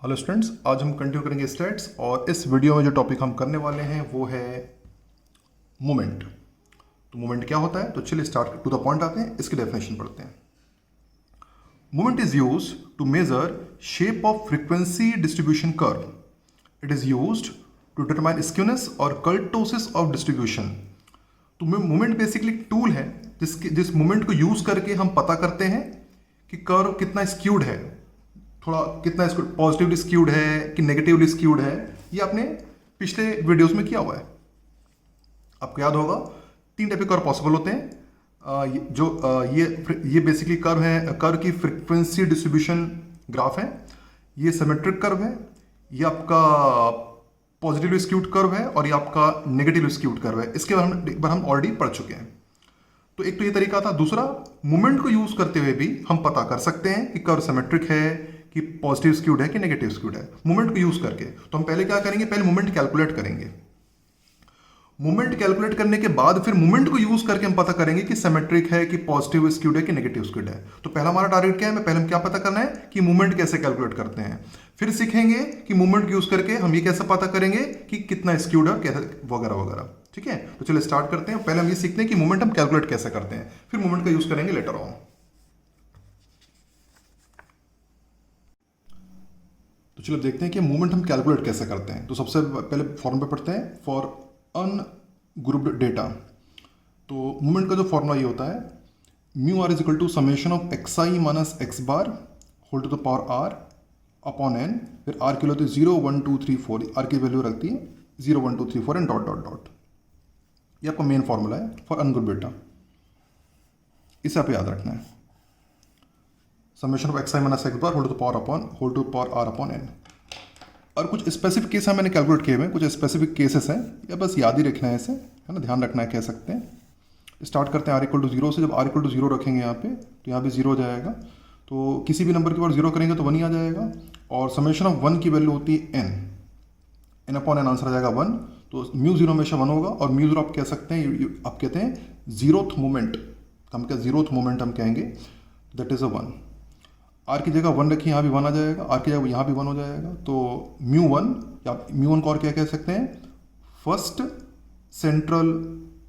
Hello students, आज हम continue करेंगे स्टैट्स और इस वीडियो में जो टॉपिक हम करने वाले हैं वो है मोमेंट। तो मोमेंट क्या होता है, तो चलिए स्टार्ट टू द पॉइंट आते हैं, इसकी डेफिनेशन पढ़ते हैं। Moment is used to measure shape of frequency distribution curve. It is used to determine skewness और कर्टोसिस ऑफ डिस्ट्रीब्यूशन। तो मोमेंट बेसिकली टूल है जिस मोमेंट को यूज करके हम पता करते हैं कि कर्व कितना स्क्यूड है, थोड़ा कितना इसको पॉजिटिवली स्क्यूड है कि नेगेटिवली स्क्यूड है। ये आपने पिछले वीडियोस में किया हुआ है, आपको याद होगा। तीन टाइप के कर्व पॉसिबल होते हैं। ये बेसिकली कर्व है, कर्व की फ्रीक्वेंसी डिस्ट्रीब्यूशन ग्राफ है। ये सिमेट्रिक कर्व है, ये आपका पॉजिटिवली स्क्यूड कर्व है और ये आपका नेगेटिवली स्क्यूड कर्व है। इसके बारे में एक बार हम ऑलरेडी पढ़ चुके हैं। तो एक तो ये तरीका था। दूसरा, मोमेंट को यूज करते हुए भी हम पता कर सकते हैं कि कर्व सिमेट्रिक है कि पॉजिटिव स्क्यूड है कि नेगेटिव स्क्यूड है, मोमेंट को यूज करके। तो हम पहले क्या करेंगे, पहले मोमेंट कैलकुलेट करेंगे। मोमेंट कैलकुलेट करने के बाद फिर मोमेंट को यूज करके हम पता करेंगे कि सिमेट्रिक है कि पॉजिटिव स्क्यूड है कि नेगेटिव स्क्यूड है। तो पहला हमारा टारगेट क्या है, पहले हम क्या पता करना है कि मोमेंट कैसे कैलकुलेट करते हैं। फिर सीखेंगे कि मोमेंट को यूज करके हम ये कैसे पता करेंगे कि कितना स्क्यूड है, कैसे वगैरह वगैरह। ठीक है, तो चलिए स्टार्ट करते हैं। पहले हम ये सीखते हैं कि मोमेंट हम कैलकुलेट कैसे करते हैं, फिर मोमेंट का यूज करेंगे लेटर ऑन। तो चलो देखते हैं कि मूवमेंट हम कैलकुलेट कैसे करते हैं। तो सबसे पहले फॉर्मूला पढ़ते हैं फॉर अनग्रुप्ड डेटा। तो मूवमेंट का जो फॉर्मूला ये होता है, mu r is equal to summation of x i minus x bar whole to the power r upon n. फिर आर की होती है 0 1 2 3 4, आर की वैल्यू रखती है 0 1 2 3 4 एंड डॉट डॉट डॉट। ये आपका मेन फॉर्मूला है फॉर अनग्रुप्ड डेटा, इसे आप याद रखना है। Summation of x i minus x bar whole to power r upon n. और कुछ स्पेसिफिक केस हैं मैंने कैलकुलेट किए हुए, कुछ स्पेसिफिक केसेस हैं, या बस याद ही रखना है इसे, है ना, ध्यान रखना है, कह सकते हैं। स्टार्ट करते हैं आर इक्वल टू 0 से। जब आर इक्वल टू 0 रखेंगे यहाँ पे, तो यहाँ पे 0 हो जाएगा। तो किसी भी नंबर के बाद 0 करेंगे तो 1 ही आ जाएगा। और समेशन ऑफ 1 की वैल्यू होती है एन अपॉन एन, आंसर आ जाएगा 1। तो म्यू 0 हमेशा 1 होगा। और म्यू 0 आप कह सकते हैं, आप कहते हैं जीरोथ मोमेंट, हम क्या जीरोथ मोमेंट हम कहेंगे, दैट इज अ 1। आर की जगह 1 रखिए, यहाँ भी 1 आ जाएगा, आर की जगह यहाँ भी 1 हो जाएगा। तो म्यू 1, या म्यू 1 को और क्या कह सकते हैं, first central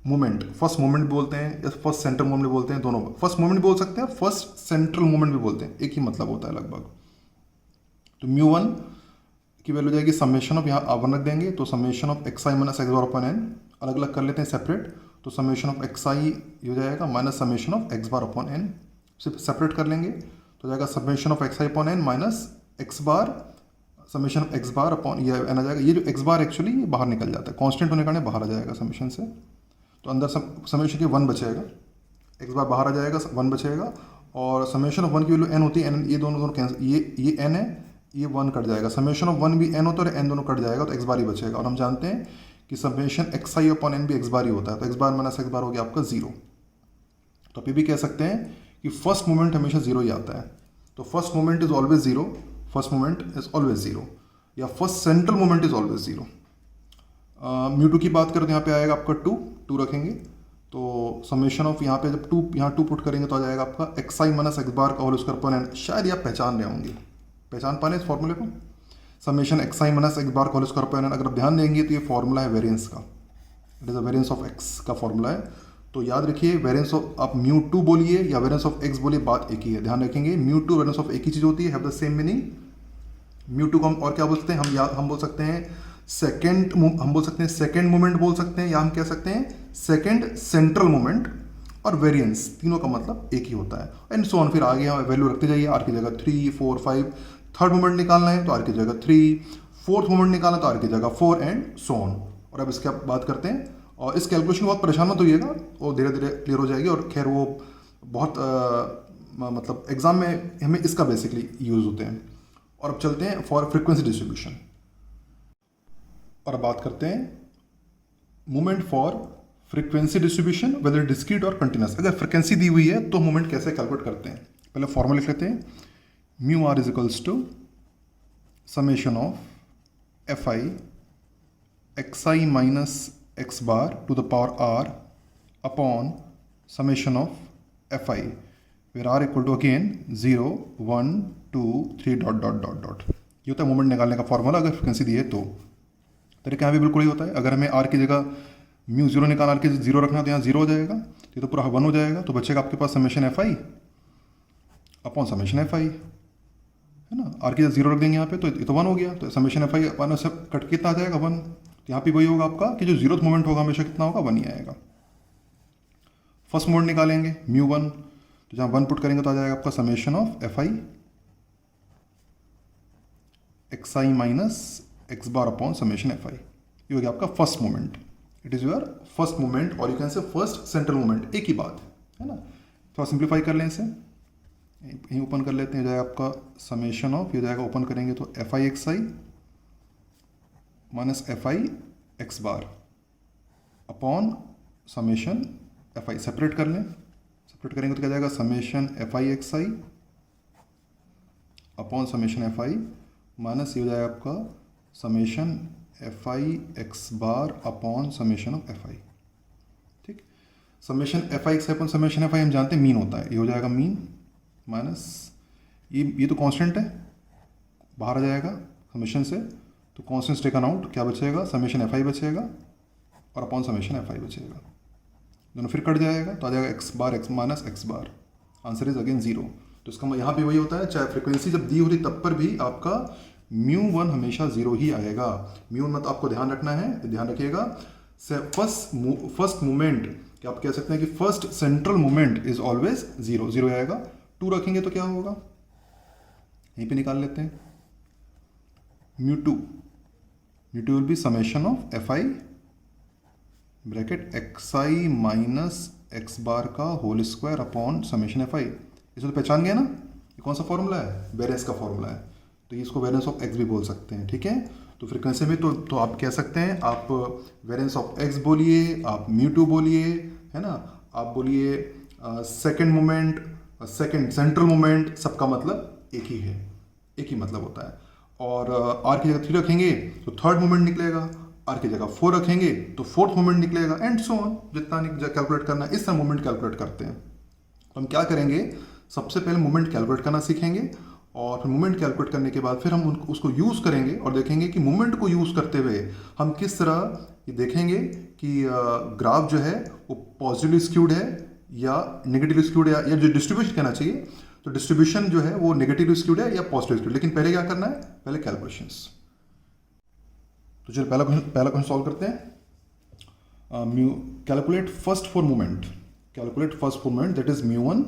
moment, first moment भी बोलते हैं या फर्स्ट सेंट्रल मोमेंट भी बोलते हैं, दोनों। फर्स्ट मोमेंट भी बोल सकते हैं, फर्स्ट सेंट्रल मोमेंट भी बोलते हैं, एक ही मतलब होता है लगभग। तो म्यू 1 की वैल्यू जाएगी समेशन ऑफ, यहाँ 1 रख देंगे, तो summation of x i minus x bar upon n, अलग अलग कर लेते हैं सेपरेट। तो समेशन ऑफ एक्स आई हो जाएगा minus summation of x bar upon n, सिर्फ सेपरेट कर लेंगे तो जाएगा summation of x i upon n minus x bar summation of x bar upon, ये एन आ जाएगा। ये जो एक्स बार एक्चुअली ये बाहर निकल जाता है, कांस्टेंट होने के कारण बाहर आ जाएगा समेशन से। तो अंदर समेशन के 1 बचेगा, एक्स बार बाहर आ जाएगा, 1 बचेगा। और समेशन ऑफ 1 की वैल्यू एन होती है, एन, ये दोनों कैंसिल, ये एन है, ये 1 कट जाएगा। समेशन ऑफ 1 भी एन होता है और एन दोनों कट जाएगा, तो एक्स बार ही बचेगा। और हम जानते हैं कि summation x i upon N भी एक्स बार ही होता है, तो एक्स बार माइनस एक्स बार हो गया आपका 0। तो आप ये भी कह सकते हैं कि फर्स्ट मोमेंट हमेशा 0 ही आता है। तो first moment is always 0, first moment is always 0, या first central moment is always 0। Mu 2 की बात करें तो यहाँ पे आएगा आपका 2 रखेंगे। तो समेशन ऑफ यहाँ पे जब 2 यहाँ 2 पुट करेंगे तो आ जाएगा आपका x i minus x bar का होल स्क्वायर अपॉन एन। शायद ये आप पहचान रहे होंगे, पहचान पाने इस फॉर्मूले को, summation x i minus x bar का होल स्क्वायर अपॉन एन। अगर आप ध्यान देंगे तो ये फॉर्मूला है वेरिएंस का, it is a variance of x का फॉर्मूला है। तो याद रखिए, वेरिएंस ऑफ, आप म्यू 2 बोलिए या वेरिएंस ऑफ एक्स बोलिए, बात एक ही है, ध्यान रखेंगे। म्यू 2 वेरिएंस ऑफ एक ही चीज होती है, have the same meaning. Mu 2 को हम और क्या बोल सकते हैं, हम बोल सकते हैं सेकंड, हम बोल सकते हैं सेकंड मोमेंट बोल सकते हैं, या हम कह सकते हैं सेकंड सेंट्रल मोमेंट। और वेरिएंस, तीनों का मतलब एक ही होता है। एंड सो ऑन, फिर आगे वैल्यू रखते जाइए, आर की जगह 3 4 5। थर्ड मोमेंट निकालना है तो आर की जगह 3, फोर्थ मोमेंट निकालना तो आर की जगह 4 एंड सो ऑन। और अब इसके आप बात करते हैं, और इस कैलकुलेशन बहुत परेशान मत होइएगा, वो धीरे धीरे क्लियर हो जाएगी। और खैर वो बहुत मतलब एग्जाम में हमें इसका बेसिकली यूज होते हैं। और अब चलते हैं फॉर फ्रीक्वेंसी डिस्ट्रीब्यूशन, और अब बात करते हैं moment for frequency distribution, whether discrete और कंटिन्यूस। अगर फ्रीक्वेंसी दी हुई है तो मोमेंट कैसे कैलकुलेट करते हैं, पहले फॉर्मूला लिख लेते हैं। Mu r is equals to summation of f i x i minus x bar to the power r upon summation of f i, where r equal to again 0 1 2 3 dot dot dot dot. ये होता है moment निकालने का formula अगर frequency दी है तो। तरीका यहाँ भी बिल्कुल ही होता है। अगर हमें आर की जगह म्यू जीरो निकालना, आर की जीरो रखना, तो यहाँ जीरो हो जाएगा, तो ये तो पूरा 1 हो जाएगा। तो बचेगा आपके पास summation f i upon summation f i, है ना। आर की जगह जीरो रख देंगे यहाँ पे, तो ये तो 1 हो गया। तो समेशन एफ आई अपन से कट कितना आ जाएगा 1। तो यहाँ पे वही होगा आपका कि जो जीरोथ मोमेंट होगा हमेशा कितना होगा 1 ही आएगा। फर्स्ट मोमेंट निकालेंगे म्यू 1, तो जहाँ 1 पुट करेंगे तो आ जाएगा आपका summation of f i x i minus x bar upon summation f i. ये हो गया आपका first moment. It is your first moment और you can say first central moment, एक ही बात है ना। थोड़ा सिंप्लीफाई कर लें इसे, यहीं ओपन कर लेते हैं, हो जाएगा आपका समेशन ऑफ, ये हो जाएगा ओपन करेंगे तो f i x i minus f i x bar upon summation f i. Separate कर लें, सेपरेट करेंगे तो क्या जाएगा summation f i x i upon summation f i minus ये हो जाएगा आपका summation f i x bar upon summation of f i. ठीक, summation f i x upon summation f i हम जानते हैं मीन होता है, ये हो जाएगा मीन माइनस ये तो कांस्टेंट है, बाहर आ जाएगा समेशन से, तो कांस्टेंट टेकन आउट, क्या बचेगा समेशन एफ आई बचेगा और अपॉन समेशन एफ आई बचेगा, दोनों फिर कट जाएगा तो आ जाएगा x bar x minus x bar. Answer is again 0। तो इसका यहाँ पे वही होता है, चाहे फ्रीक्वेंसी जब दी होती तब पर भी आपका म्यू 1 हमेशा 0 ही आएगा। म्यू 1 मतलब आपको ध्यान रखना है, ध्यान रखिएगा। फर्स्ट मोमेंट, क्या आप कह सकते हैं कि first central moment is always 0 आएगा। 2 रखेंगे तो क्या होगा, यहीं पे निकाल लेते हैं। Mu two will be summation of f i bracket x i minus x bar का whole square upon summation f i. इसे तो पहचान गया ना, ये कौन सा फॉर्मूला है, वेरिएंस का फॉर्मूला है, तो ये इसको वेरिएंस ऑफ एक्स भी बोल सकते हैं। ठीक है, तो फ्रीक्वेंसी में तो आप कह सकते हैं, आप वेरिएंस ऑफ एक्स बोलिए, आप म्यू टू बोलिए, है ना, आप बोलिए second moment, second central moment, सबका मतलब एक ही है, एक ही मतलब होता है। और आर की जगह 3 रखेंगे तो थर्ड मोमेंट निकलेगा, आर की जगह 4 रखेंगे तो फोर्थ मोमेंट निकलेगा, एंड सो ऑन। जितना कैलकुलेट करना है इस तरह मोमेंट कैलकुलेट करते हैं। तो हम क्या करेंगे, सबसे पहले मोमेंट कैलकुलेट करना सीखेंगे और फिर मोमेंट कैलकुलेट करने के बाद फिर हम उसको यूज़ करेंगे और देखेंगे कि मोमेंट को यूज़ करते हुए हम किस तरह ये देखेंगे कि ग्राफ जो है वो पॉजिटिवली स्क्यूड है या नेगेटिवली स्क्यूड है, या जो डिस्ट्रीब्यूशन कहना चाहिए, तो डिस्ट्रीब्यूशन जो है वो नेगेटिवली स्क्यूड है या पॉजिटिव स्क्यूड। लेकिन पहले क्या करना है, पहले कैलकुलेशंस। तो चलिए पहला क्वेश्चन सॉल्व करते हैं। Mu calculate first four moment, calculate first four moment that is mu 1,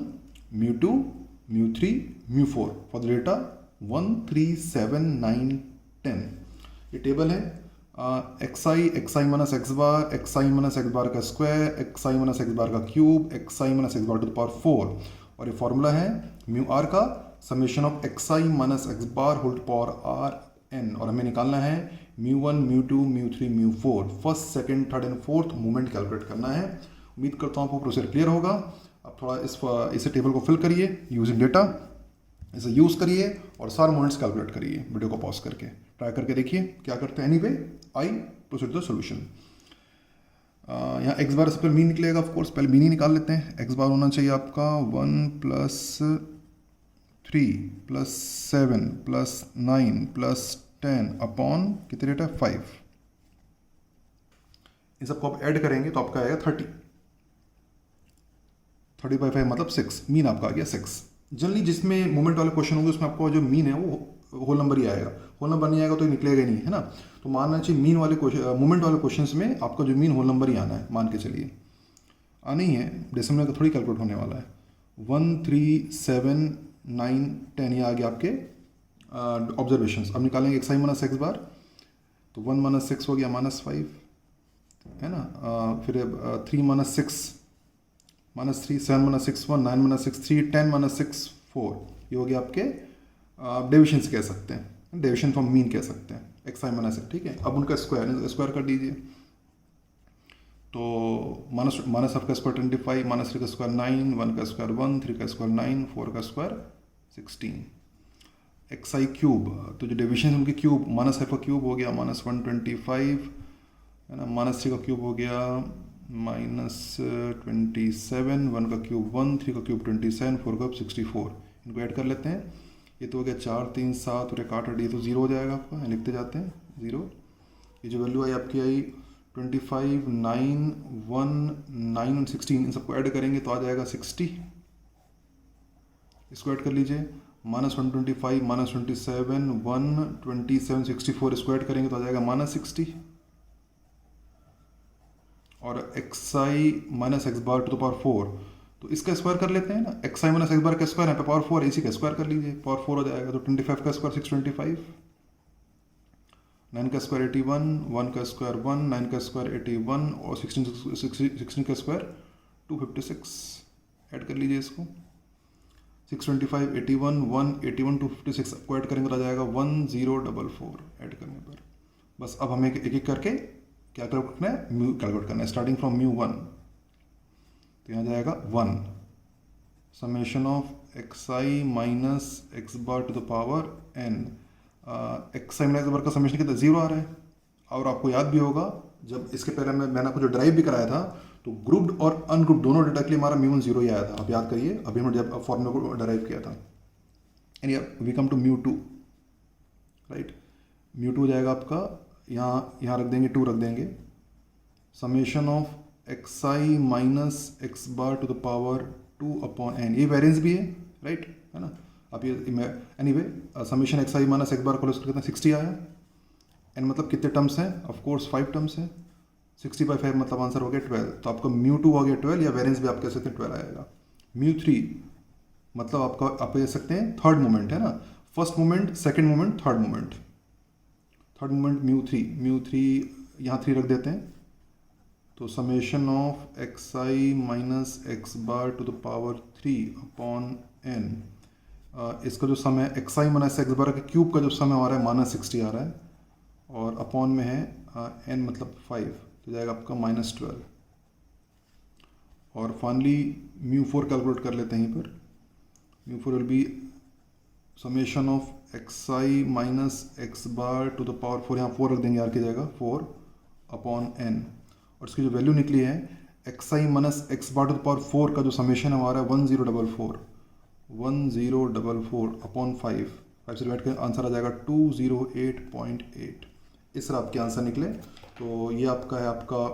mu 2, mu 3, mu 4 for the data 1, 3, 7, 9, 10। ये टेबल है x i minus x bar का square, x i minus x bar का cube, x i minus x bar to the power 4, और ये formula है mu r का summation of x i minus x bar whole to power r n, और हमें निकालना है mu 1, mu 2, mu 3, mu 4, first second third and fourth moment calculate करना है। उम्मीद करता हूँ आपको प्रोसेस क्लियर होगा। अब थोड़ा इसे टेबल को फिल करिए यूजिंग डेटा, इसे यूज़ करिए और सारे मोमेंट्स कैलकुलेट करिए। वीडियो को पॉज करके ट्राई करके देखिए क्या करते हैं। Anyway I proceed the solution. यहाँ एक्स बार से पहले मीन निकलेगा, ऑफ कोर्स पहले मीन ही निकाल लेते हैं। एक्स बार होना चाहिए आपका 1 + 3 + 7 + 9 + 10 अपॉन कितने रेट है 5। इन सबको आप ऐड करेंगे तो आपका आएगा 30 by 5 मतलब 6। मीन आपका आ गया 6। जनरली जिसमें मोमेंट वाले क्वेश्चन होंगे उसमें आपको जो मीन है वो होल नंबर ही आएगा, होल नंबर नहीं आएगा तो निकलेगा ही नहीं, है ना। तो मानना चाहिए मीन वाले क्वेश्चन, मोमेंट वाले क्वेश्चन में आपका जो मीन होल नंबर ही आना है, मान के चलिए। आना ही है, डेसिमल का थोड़ी कैलकुलेट होने वाला है। 1, 3, 7, 9, 10 ये आ गया आपके ऑब्जर्वेशंस। अब निकालेंगे एक्स आई माइनस एक्स बार, तो 1 - 6 हो गया -5, है ना। फिर 3 - 6 -3, 7 - 6 1, 9 - 6 3, 10 - 6 4, ये हो गया आपके डेविएशन कह सकते हैं, डेविएशन फ्रॉम मीन कह सकते हैं, एक्स आई माइनस। ठीक है, अब उनका स्क्वायर कर दीजिए, तो माइनस ऑफ का स्क्वायर 25, -3 का स्क्वायर 9, 1 का स्क्वायर 1, 3 का स्क्वायर 9, 4 का स्क्वायर 16। एक्स आई क्यूब, तो जो डेविएशन उनके क्यूब, -5 का क्यूब हो गया -125, है ना। -3 का क्यूब हो गया -27, 1 का क्यूब 1, 3 का क्यूब 27, 4 का क्यूब 64। इनको ऐड कर लेते हैं। ये तो हो गया 4 3 7 और 1 8 ये तो 0 हो जाएगा आपका, लिखते जाते हैं 0। ये जो वैल्यू आई आपकी आई 25 9 1 9 और 16, इन सबको ऐड करेंगे तो आ जाएगा 60। इसको ऐड कर लीजिए, -125 -27 127 64, इसको ऐड करेंगे तो आ जाएगा -60। और xi minus x bar to the power 4, तो इसका स्क्वायर कर लेते हैं ना, xi माइनस एक्स बार का स्क्वायर है पे पावर 4 है, इसी का स्क्वायर कर लीजिए, पावर 4 हो जाएगा। तो 25 का स्क्वायर 625, 9 का स्क्वायर 81, 1 का स्क्वायर 1, 9 का स्क्वायर 81 और 16 का स्क्वायर 256। ऐड कर लीजिए इसको, 625 81 1 81 256 को ऐड करेंगे तो आ जाएगा 1044 ऐड करने पर। बस अब हमें एक एक करके क्या कैलकुलेट करना है, म्यू कैलकुलेट करना है, स्टार्टिंग फ्रॉम म्यू 1। तो यहाँ जाएगा 1 summation of x minus x bar to the power n। X minus x bar का समेशन कितना 0 आ रहा है। और आपको याद भी होगा जब इसके पहले मैंने आपको जो ड्राइव भी कराया था, तो ग्रुप्ड और अनग्रुप्ड दोनों डेटा के लिए हमारा म्यू 1 0 ही आया था। आप याद करिए, अभी हमने जब फॉर्मूला को ड्राइव किया था। And we come to mu 2, right. Mu 2 हो जाएगा आपका, यहाँ रख देंगे 2 रख देंगे, summation of x minus x bar to the power 2 upon n। ये वेरिएंस भी है, राइट, है ना। आप ये anyway summation x minus x bar को कितना 60 आया। n मतलब कितने टर्म्स हैं, ऑफ कोर्स 5 टर्म्स हैं, 60 बाई 5 मतलब आंसर हो गया 12। तो आपका म्यू 2 हो गया 12, या वेरिएंस भी आप कह सकते हैं 12 आएगा। म्यू 3 मतलब आपका आप कह सकते हैं थर्ड मोमेंट, है ना, first moment second moment third moment. Third moment mu 3 यहाँ 3 रख देते हैं। तो summation of x i minus x bar to the power 3 upon n, इसका जो सम है x i minus x bar के क्यूब का जो सम आ रहा है -60 आ रहा है, और अपॉन में है n मतलब 5, तो जाएगा आपका -12। और फाइनली म्यू 4 कैलकुलेट कर लेते हैं यहीं पर। Mu 4 will be summation of x i minus x bar to the power 4, यहाँ 4 रख देंगे यार की जगह 4 अपॉन n। और इसकी जो वैल्यू निकली है x i minus x bar to the power 4 का जो समेशन हमारा है 1044 अपॉन 5 से डिवाइड कर आंसर आ जाएगा 208.8। इस तरह आपके आंसर निकले। तो ये आपका है आपका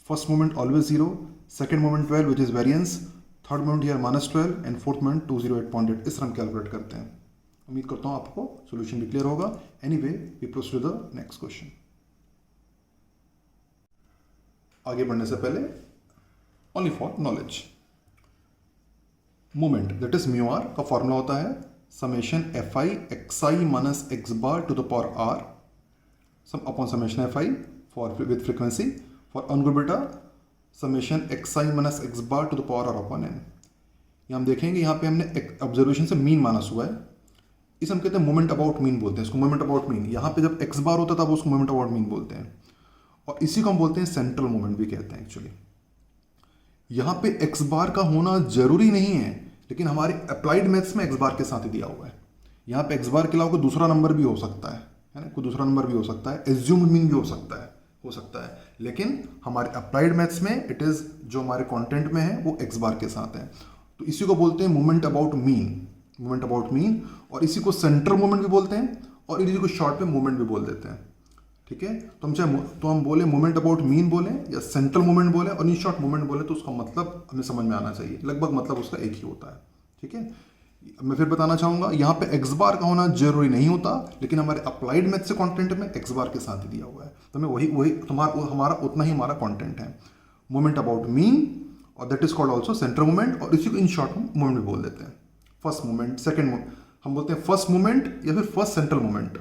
first moment always 0, second moment 12 which is variance, third moment here -12 and fourth moment 208.8। इस तरह हम कैलकुलेट करते हैं। उम्मीद करता हूँ आपको सोल्यूशन भी क्लियर होगा। Anyway we proceed to the next question. आगे बढ़ने से पहले only for knowledge, moment that is mu r का फॉर्मूला होता है summation f i x i minus x bar to the power r sum upon summation f i for with frequency, for ungroup data summation x i minus x bar to the power r upon n. ये हम देखेंगे यहाँ पे हमने observation से mean minus हुआ है, इसे हम कहते हैं मोमेंट अबाउट मीन बोलते हैं। इसको मोमेंट अबाउट मीन, यहाँ पे जब एक्स बार होता था वो उसको मोमेंट अबाउट मीन बोलते हैं, और इसी को हम बोलते हैं सेंट्रल मोमेंट भी कहते हैं एक्चुअली। यहाँ पे एक्स बार का होना जरूरी नहीं है, लेकिन हमारे अप्लाइड मैथ्स में एक्स बार के साथ ही दिया हुआ है। यहाँ पे एक्स बार के अलावा कोई दूसरा नंबर भी हो सकता है ना, कोई दूसरा नंबर भी हो सकता है, एज्यूम्ड मीन भी हो सकता है, लेकिन हमारे अप्लाइड मैथ्स में इट इज जो हमारे कंटेंट में है वो एक्स बार के साथ है। तो इसी को बोलते हैं मोमेंट अबाउट मीन, और इसी को सेंट्रल मोमेंट भी बोलते हैं, और इसी को शॉर्ट में मोमेंट भी बोल देते हैं। ठीक है, तो हम बोले मोमेंट अबाउट मीन बोले या सेंट्रल मोमेंट बोले और इन शॉर्ट मोमेंट बोले, तो उसका मतलब हमें समझ में आना चाहिए, लगभग मतलब उसका एक ही होता है। ठीक है, मैं फिर बताना चाहूँगा यहाँ पे एक्स बार का होना जरूरी नहीं होता, लेकिन हमारे अप्लाइड मैथ से कंटेंट में एक्स बार के साथ ही दिया हुआ है, तो हमें वही हमारा उतना ही हमारा कंटेंट है, मोमेंट अबाउट मीन, और that is called also central moment, और इसी को इन शॉर्ट में मोमेंट भी बोल देते हैं। फर्स्ट मोमेंट, सेकेंड मोमेंट हम बोलते हैं फर्स्ट मोमेंट या फिर first central moment,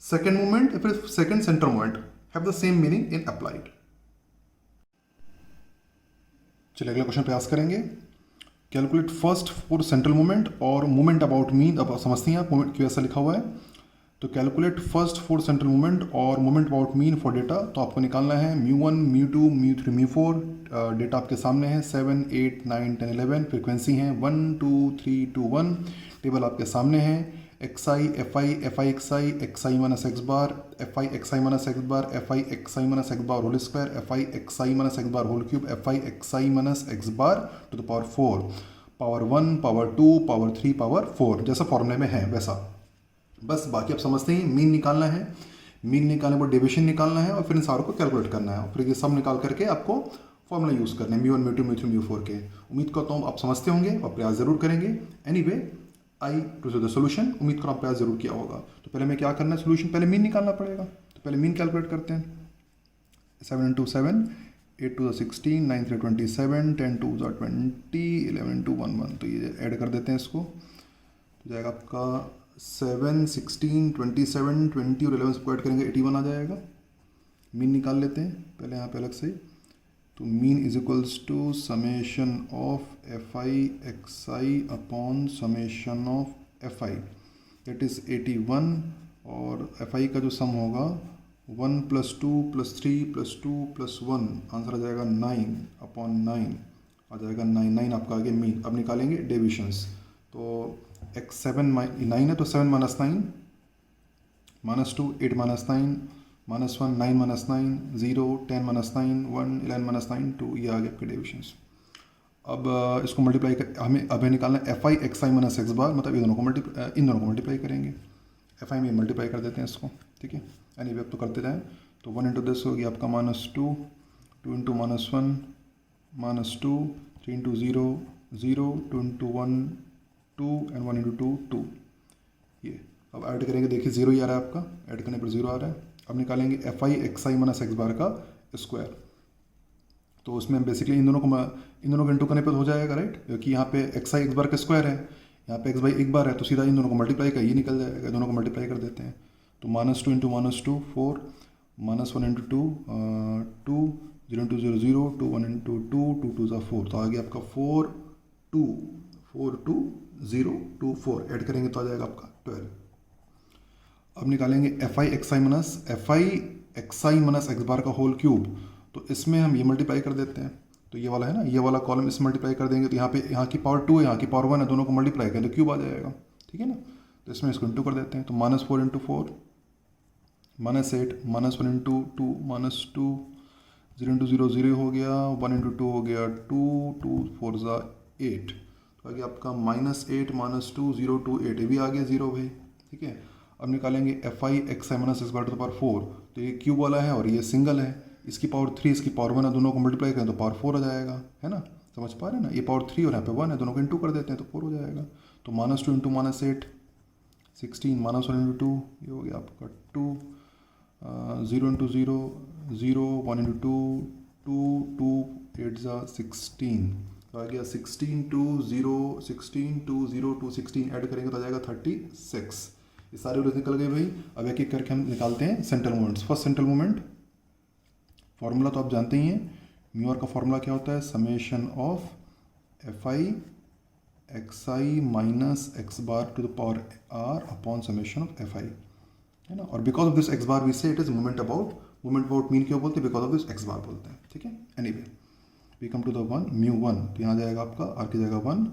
second moment या फिर second central moment have the same meaning in applied. चलिए अगला क्वेश्चन प्रयास करेंगे। Calculate first for central moment और मोमेंट अबाउट मीन। अब समझते हैं आप मोमेंट क्यों ऐसा लिखा हुआ है। तो calculate first for central moment और moment about mean for data. तो आपको निकालना है μ1 μ2 μ3 μ4। डेटा आपके सामने है 7 8 9 10 11। फ्रीक्वेंसी है 1 2 3 2 1। टेबल आपके सामने है xi fi xi minus x bar fi minus x bar fi minus x bar whole square fi minus x bar whole cube fi minus x bar to the power 4 power 1, power 2, power 3, power 4, जैसा फॉर्मूले में है वैसा। बस बाकी आप समझते हैं, मीन निकालना है, मीन निकालने पर डेविएशन निकालना है और फिर इन सारों को कैलकुलेट करना है और फिर ये सब निकाल करके आपको फॉर्मूला यूज़ करना है म्यू 1, म्यू 2, म्यू 3, म्यू 4 के। उम्मीद करता हूँ आप समझते होंगे और प्रयास ज़रूर करेंगे। Anyway I to the solution, उम्मीद करो आप प्रयास जरूर किया होगा। तो पहले मैं क्या करना है, सोल्यूशन पहले मीन निकालना पड़ेगा। तो पहले मीन कैलकुलेट करते हैं। 7 into 7, 8 to the 16, 9 3 27, 10 2 the 20, 11 2 1 1। तो ये ऐड कर देते हैं इसको, तो जाएगा आपका 7, 16, 27, 20 और 11 सबको ऐड करेंगे 81 आ जाएगा। मीन निकाल लेते हैं पहले यहाँ पे अलग से। तो mean is equals to summation of f i x i upon summation of f i, that is 81। और एफ आई का जो सम होगा 1 + 2 + 3 + 2 + 1, आंसर आ जाएगा 9 अपॉन 9 आ जाएगा 9। 9 आपका आगे मीन। अब निकालेंगे डेविएशंस। तो x 7 9 है तो 7 - 9 -2 8 - 9 -1 9 - 9 0 10 - 9 1 11 - 9 2, ये आ गया आपके डेविएशंस। अब इसको मल्टीप्लाई कर हमें निकालना है f i x i minus x bar, मतलब इन दोनों को मल्टीप्लाई करेंगे। एफ आई में मल्टीप्लाई कर देते हैं इसको, ठीक है। यानी अब तो करते जाएँ। तो 1 × दिस हो गया आपका -2, 2 × -1 -2, 3 × 0 0, 2 × 1 2 एंड 1 × 2 2। ये अब ऐड करेंगे, देखिए 0 ही आ रहा है आपका, ऐड करने पर 0 आ रहा है। अब निकालेंगे f i x i minus x bar का स्क्वायर। तो उसमें बेसिकली इन दोनों को इंटू करने पर हो जाएगा, राइट, क्योंकि यहाँ पे एक्स आई एक्स बार का स्क्वायर है, यहाँ पे एक्स बाई एक बार है, तो सीधा इन दोनों को मल्टीप्लाई कर ये निकल जाएगा। दोनों को मल्टीप्लाई कर देते हैं। तो -2 × -2 4, -1 × 2 2, 0 × 0 0, 2 1 × 2 2 2 × 4। तो आ गया आपका 4 2 4 2 0 2 4, ऐड करेंगे तो आ जाएगा आपका 12। अब निकालेंगे f i x i minus x bar का होल क्यूब। तो इसमें हम ये मल्टीप्लाई कर देते हैं। तो ये वाला है ना, ये वाला कॉलम इसमें मल्टीप्लाई कर देंगे। तो यहाँ की पावर 2 है, यहाँ की पावर 1 है, दोनों को मल्टीप्लाई करें तो क्यूब आ जाएगा, ठीक है ना। तो इसमें इसको इंटू कर देते हैं। तो -4 × 4 -8 -1 × 2 2 -2, 0 × 0 0 हो गया, 1 × 2 हो गया 2 2 4 ज़ा 8। तो आगे आपका -8 -2 0 2 8, ये भी आ गया 0 भाई, ठीक है। अब निकालेंगे f i x i minus x bar to the power 4। तो ये क्यूब वाला है और ये सिंगल है, इसकी पावर 3 इसकी पावर 1 है, दोनों को मल्टीप्लाई करें तो पावर 4 आ जाएगा, है ना। समझ पा रहे हैं ना, ये पावर 3 और यहाँ पे 1 है, दोनों को इंटू कर देते हैं तो 4 हो जाएगा। तो -2 × -8 16, -1 × 2, ये हो गया आपका 2, 0 × 0 0, 1 × 2 2 2 8 ज़ा 16। तो आ गया 16 2 0 16 2 0 2 16, ऐड करेंगे तो आ जाएगा 36। ये सारे रूल्स निकल गए भाई। अब एक एक करके हम निकालते हैं central moments. First central moment, formula तो आप जानते ही हैं, म्यू आर का फॉर्मूला क्या होता है, summation of f i x i minus x bar to the power r upon summation of f i, है ना। और because of this x bar we say it is moment about mean क्यों बोलते हैं, because of this x bar बोलते हैं, ठीक है। Anyway we come to the one mu 1। तो यहाँ जाएगा आपका आर की जगह 1।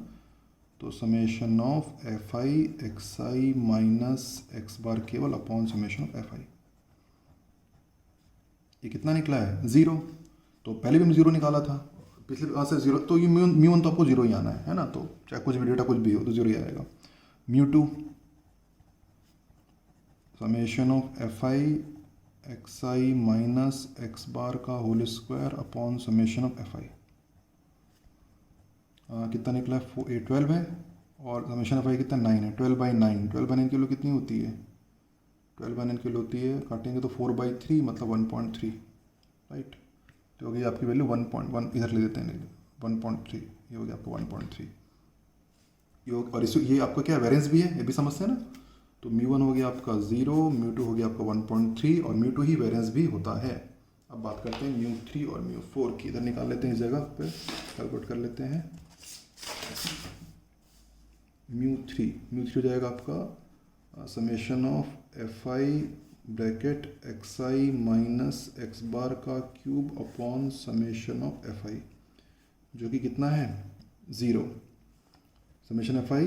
तो summation of f i x i minus x bar केवल upon summation of f i, ये कितना निकला है 0। तो पहले भी हम 0 निकाला था, पिछले वहाँ से 0, तो ये म्यू 1 तो आपको 0 ही आना है ना। तो चाहे कुछ भी डेटा कुछ भी हो तो 0 ही आएगा। Mu 2 summation of f i x i minus x bar का whole square upon summation of f i, कितना निकला है 12 है, और समेशन ऑफ आई कितना 9 है, 12/9। 12/9 किलो कितनी होती है, 12/9 किलो होती है, काटेंगे तो 4/3 मतलब 1.3, राइट। तो हो गई आपकी वैल्यू 1.1, इधर ले देते हैं 1.3, ये हो गया आपका 1.3। और ये आपका क्या वेरिएंस भी है, ये भी समझते हैं ना। तो म्यू 1 हो गया आपका 0, म्यू 2 हो गया आपका 1.3, और म्यू 2 ही वेरिएंस भी होता है। अब बात करते हैं म्यू 3 और म्यू 4 की। इधर निकाल लेते हैं, इस जगह पे कैलकुलेट कर लेते हैं। म्यू 3 हो जाएगा आपका summation of f i bracket x i minus x bar का cube upon summation of f i, जो कि कितना है 0। Summation f i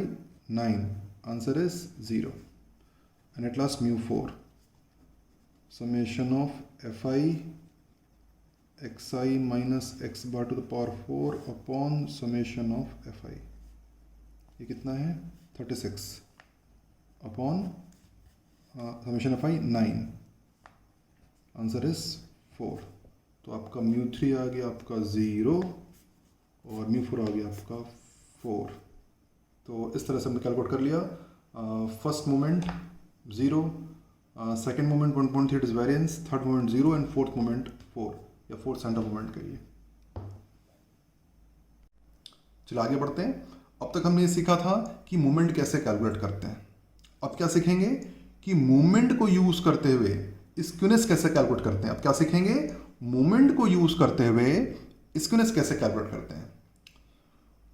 9, answer is 0। And at last mu 4 summation of f i x i minus x bar to the power 4 upon summation of f i. ये कितना है 36 upon summation of i 9, answer is 4। तो आपका μ3 आ गया आपका 0 और μ4 आ गया आपका 4। तो इस तरह से हमने कैलकुलेट कर लिया। First moment 0, second moment 1.3 is variance, third moment 0 and fourth moment 4 या फोर्थ सेंटर मोमेंट कहिए। चलो आगे बढ़ते हैं। अब तक हमने ये सीखा था कि मूवमेंट कैसे कैलकुलेट करते हैं। अब क्या सीखेंगे कि मूवमेंट को यूज करते हुए स्क्यूनेस कैसे कैलकुलेट करते हैं। अब क्या सीखेंगे, मूवमेंट को यूज करते हुए स्क्यूनेस कैसे कैलकुलेट करते हैं।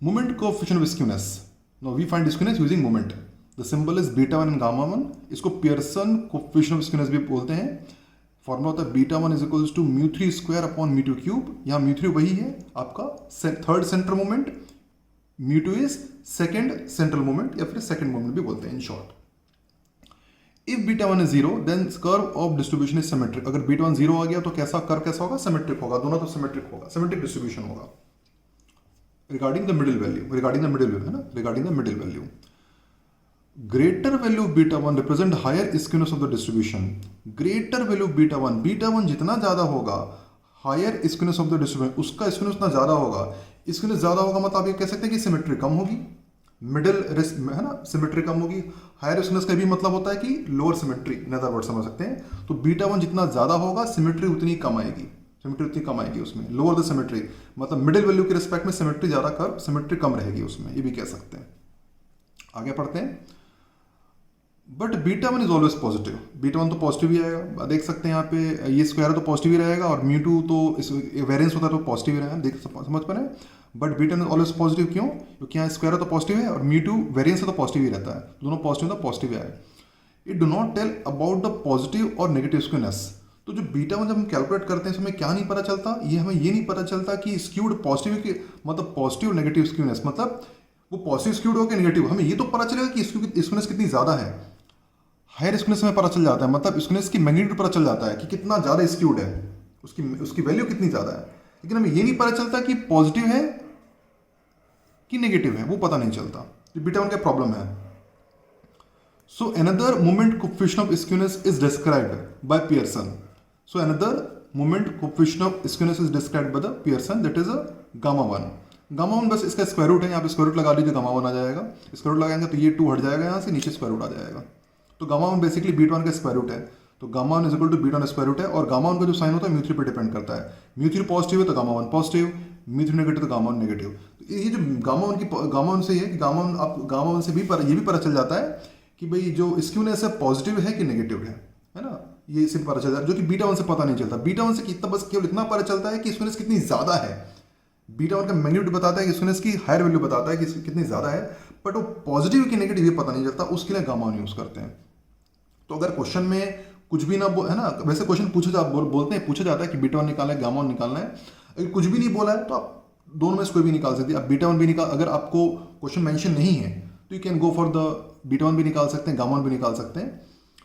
Movement coefficient of skewness, now we find skewness using movement. The symbol is β1 and γ1। इसको पियर्सन कोएफिशिएंट ऑफ स्क्यूनेस भी बोलते हैं। फॉर्मूला होता है β1 is equals to μ3 square upon μ2 cube. यहाँ μ3 वही है आपका third centre moment, μ2 is second central moment या फिर सेकेंड मोमेंट भी बोलते हैं in short. If β1 is 0 then curve of distribution is symmetric। अगर β1 0 आ गया तो कैसा कर्व कैसा होगा, सिमेट्रिक होगा। दोनों तो सिमेट्रिक होगा, सिमेट्रिक डिस्ट्रीब्यूशन होगा। Regarding the middle value, regarding the middle value है ना, regarding the middle value greater value of β1 represent higher skewness of the distribution. Greater value of β1 जितना ज्यादा होगा higher skewness of the distribution, उसका skewness उतना ज्यादा होगा। स्क्यूनेस ज्यादा होगा मतलब आप ये कह सकते हैं कि सिमेट्री कम होगी, मिडिल है ना, सिमेट्री कम होगी। हायर स्क्यूनेस का भी मतलब होता है कि lower symmetry, in other word समझ सकते हैं। तो β1 जितना ज्यादा होगा सिमेट्री उतनी कम आएगी, सिमेट्री उतनी कम आएगी उसमें। लोअर द सिमेट्री मतलब मिडिल वैल्यू के रिस्पेक्ट में सिमेट्री ज्यादा कर्व, सिमेट्री कम रहेगी उसमें, ये भी कह सकते हैं। आगे पढ़ते हैं। But β1 is always positive. β1 तो पॉजिटिव ही आएगा, देख सकते हैं यहाँ पे ये स्क्वायर तो पॉजिटिव ही रहेगा और μ2 तो इस वेरिएंस होता है तो पॉजिटिव ही रहेगा, देख समझ पा रहे हैं। बट β1 ऑलवेज पॉजिटिव क्यों, क्योंकि यहाँ स्क्वायर तो पॉजिटिव है और μ2 वेरिएंस है तो पॉजिटिव ही रहता है। दोनों पॉजिटिव तो पॉजिटिव ही आए। It do not tell about the positive और नेगेटिव स्क्यूनेस। तो जो β1 जब हम कैलकुलेट करते हैं इसमें क्या नहीं पता चलता, ये हमें ये नहीं पता चलता कि स्क्यूड पॉजिटिव की मतलब पॉजिटिव नेगेटिव स्क्यूनेस, मतलब वो पॉजिटिव स्क्यूड हो कि नेगेटिव, हमें ये तो पता चलेगा कि स्क्यूनेस कितनी ज्यादा है। हायर स्क्यूनेस में पता चल जाता है, मतलब स्क्यूनेस की मैग्नीट्यूड पता चल जाता है कि कितना ज्यादा स्क्यूड है, उसकी वैल्यू कितनी ज्यादा है। लेकिन हमें ये नहीं पता चलता कि पॉजिटिव है कि नेगेटिव है, वो पता नहीं चलता। β1 का प्रॉब्लम है। So another moment coefficient of skewness is described by Pearson. So another moment coefficient of skewness is described by the Pearson, that is γ1। γ1 बस इसका स्क्वायर रूट है, यहाँ पे स्क्वायर रूट लगा लीजिए γ1 आ जाएगा। स्क्वायर रूट लगाएंगे तो ये 2 हट जाएगा, यहाँ से नीचे स्क्वायर रूट आ जाएगा। तो γ1 बेसिकली β1 का स्क्वायर रूट है। तो γ1 is equal to β1 square root है और γ1 का जो साइन होता है μ3 पे डिपेंड करता है। μ3 पॉजिटिव है तो γ1 पॉजिटिव, μ3 नेगेटिव तो γ1 नेगेटिव। तो ये जो γ1 से ये कि γ1 से भी ये भी पता चल जाता है कि भाई जो स्क्यूनेस है पॉजिटिव है कि नेगेटिव है ना, ये सिर्फ पता चल जाता है, जो कि β1 से पता नहीं चलता। β1 से कितना बस केवल इतना पता चलता है कि स्क्यूनेस कितनी ज्यादा है। β1 का मैग्नीट्यूड बताता है कि स्क्यूनेस की हायर वैल्यू बताता है कि कितनी ज्यादा है, बट वो पॉजिटिव कि नेगेटिव ये पता नहीं चलता, उसके लिए γ1 यूज करते हैं। तो अगर क्वेश्चन में कुछ भी ना है ना, वैसे क्वेश्चन पूछा जाता है कि β1 निकालना है γ1 निकालना है, अगर कुछ भी नहीं बोला है तो आप दोनों में से कोई भी निकाल सकते हैं। आप β1 भी निकाल, अगर आपको क्वेश्चन मेंशन नहीं है तो you can go for the β1 भी निकाल सकते हैं, γ1 भी निकाल सकते हैं।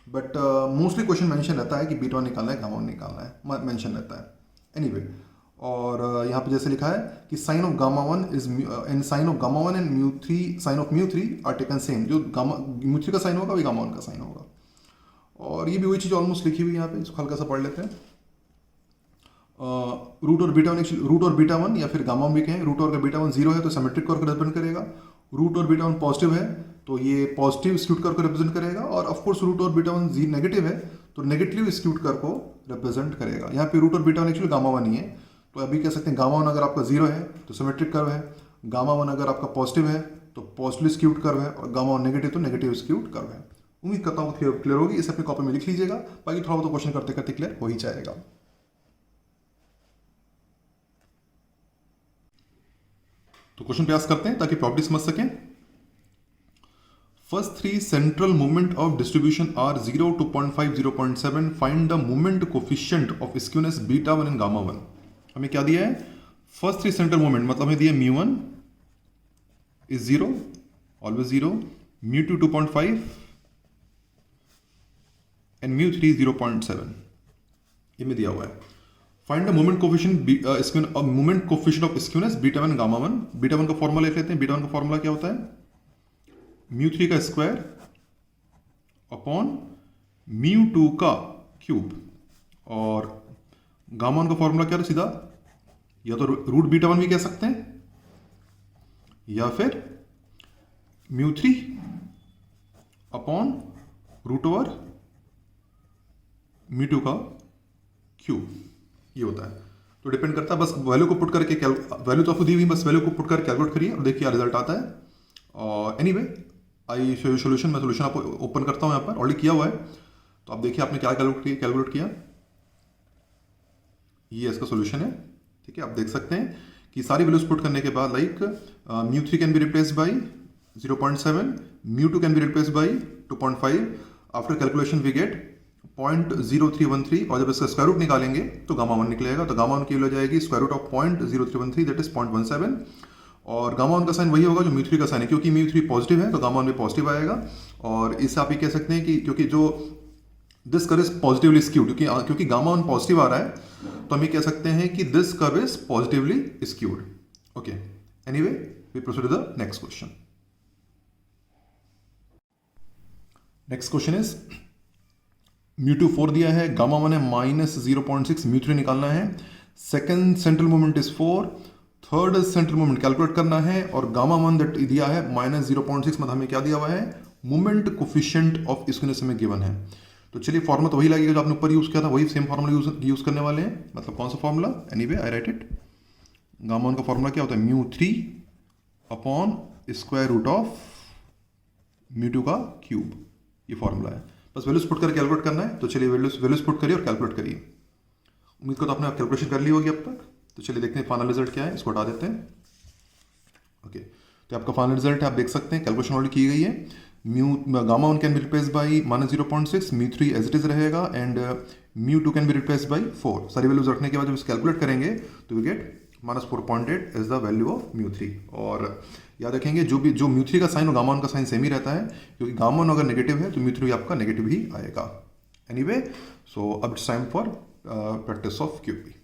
बट मोस्टली क्वेश्चन मेंशन रहता है कि β1 निकालना है γ1 निकालना है, मेंशन रहता है एनीवे। और यहाँ पे जैसे लिखा है कि sine of γ1 is and sine of γ1 and μ3 sine of μ3 are taken same. जो μ3 का साइन होगा वही γ1 का साइन होगा। और ये भी वही चीज़ ऑलमोस्ट लिखी हुई है यहाँ पे, इसको हल्का सा पढ़ लेते हैं। रूट और β1 या फिर γ1 भी कहें, रूट और का β1 0 है तो सिमेट्रिक कर्व को रिप्रेजेंट करेगा। रूट और β1 पॉजिटिव है तो ये पॉजिटिव स्क्यूड कर्व को रिप्रेजेंट करेगा। और ऑफ कोर्स रूट और β1 नेगेटिव है तो नेगेटिव स्क्यूड कर्व को रिप्रेजेंट करेगा। यहाँ पे रूट और β1 एक्चुअली γ1 ही है, तो अभी कह सकते हैं γ1 अगर आपका 0 है तो सिमेट्रिक कर्व है, γ1 अगर आपका पॉजिटिव है तो पॉजिटिव स्क्यूड कर्व है, और γ1 नेगेटिव तो नेगेटिव स्क्यूड कर्व है। उम्मीद करता हूँ क्लियर होगी। इसे अपनी कॉपी में लिख लीजिएगा, बाकी थोड़ा बहुत क्वेश्चन करते करते क्लियर हो ही जाएगा। तो क्वेश्चन प्रयास करते हैं ताकि प्रॉपर्टी समझ सकें। First 3 central moment of distribution are 0, 2.5, 0.7। Find the moment coefficient of skewness β1 and γ1। हमें क्या दिया है, फर्स्ट 3 सेंट्रल मोमेंट मतलब हमें दिया μ1 इज 0, ऑलवेज 0, μ2 2.5 एंड μ3 0.7, ये में दिया हुआ है। Find the moment coefficient of skewness β1 γ1। β1 का फॉर्मूला लिख लेते हैं। β1 का फॉर्मूला क्या होता है, म्यू थ्री का स्क्वायर अपॉन म्यू टू का क्यूब। और गामा वन का फॉर्मूला क्या था सीधा, या तो रूट बीटा वन भी कह सकते हैं या फिर mu three upon root over mu two का क्यूब, ये होता है। तो डिपेंड करता है, बस वैल्यू को पुट करके वैल्यू तो आपको दी हुई, बस वैल्यू को पुट कर कैलकुलेट करिए और देखिए क्या रिजल्ट आता है। और anyway I show you solution, मैं सोल्यूशन आपको ओपन करता हूँ, यहाँ पर ऑलरेडी किया हुआ है। तो आप देखिए आपने क्या कैलकुलेट किया, ये इसका सोल्यूशन है। ठीक है, आप देख सकते हैं कि सारी वैल्यूज पुट करने के बाद like mu three can be replace by 0.7, mu two can be replace by 2.5। After calculation we get 0.0313, और जब इसका स्क्वायर रूट निकालेंगे तो गामा वन निकलेगा। तो गामा वन की वैल्यू जाएगी square root of 0.0313, that is 0.17। और गामा वन का साइन वही होगा जो म्यू थ्री का साइन है, क्योंकि म्यू थ्री पॉजिटिव है तो गामा वन भी पॉजिटिव आएगा। और इससे आप ये कह सकते हैं कि क्योंकि जो this curve is positively skewed, क्योंकि गामा वन पॉजिटिव आ रहा है तो हम ये कह सकते हैं कि this curve is positively skewed. Okay, anyway we proceed to the next question. Next question is mu two 4 दिया है, गामा वन है -0.6, म्यू थ्री निकालना है। Second central moment is 4, third central moment calculate करना है, और गामा वन दैट दिया है -0.6, मतलब हमें क्या दिया हुआ है, मोमेंट कोफिशिएंट ऑफ स्क्यूनेस में गिवन है। तो चलिए फॉर्मूला तो वही लगेगा जो आपने ऊपर यूज किया था, वही सेम फॉर्मूला यूज करने वाले हैं। मतलब कौन सा formula, anyway I write it. Gamma one का फॉर्मूला क्या होता है, mu three upon square root of mu two का क्यूब, ये फॉर्मूला है। बस वैल्यूज पुट कर कैलकुलेट करना है। तो चलिए वैल्यूज पुट करिए और कैलकुलेट करिए। उम्मीद को तो आपने कैलकुलेशन कर ली होगी अब तक। तो चलिए देखते हैं फाइनल रिजल्ट क्या है, इसको हटा देते हैं। ओके, तो आपका फाइनल रिजल्ट है, आप देख सकते हैं कैलकुलेशन ऑलरेडी की गई है। Gamma one can be replace by -0.6, mu three as it is रहेगा, and mu two can be replace by 4। सारी वैल्यूज रखने के बाद जब इस कैलकुलेट करेंगे तो we get -4.8 is the value of mu three. और याद रखेंगे जो म्यू थ्री का साइन और गामा वन का साइन सेम ही रहता है, क्योंकि गामा वन अगर नेगेटिव है तो म्यू थ्री आपका नेगेटिव ही आएगा। एनीवे, सो अब it's time for practice of QB.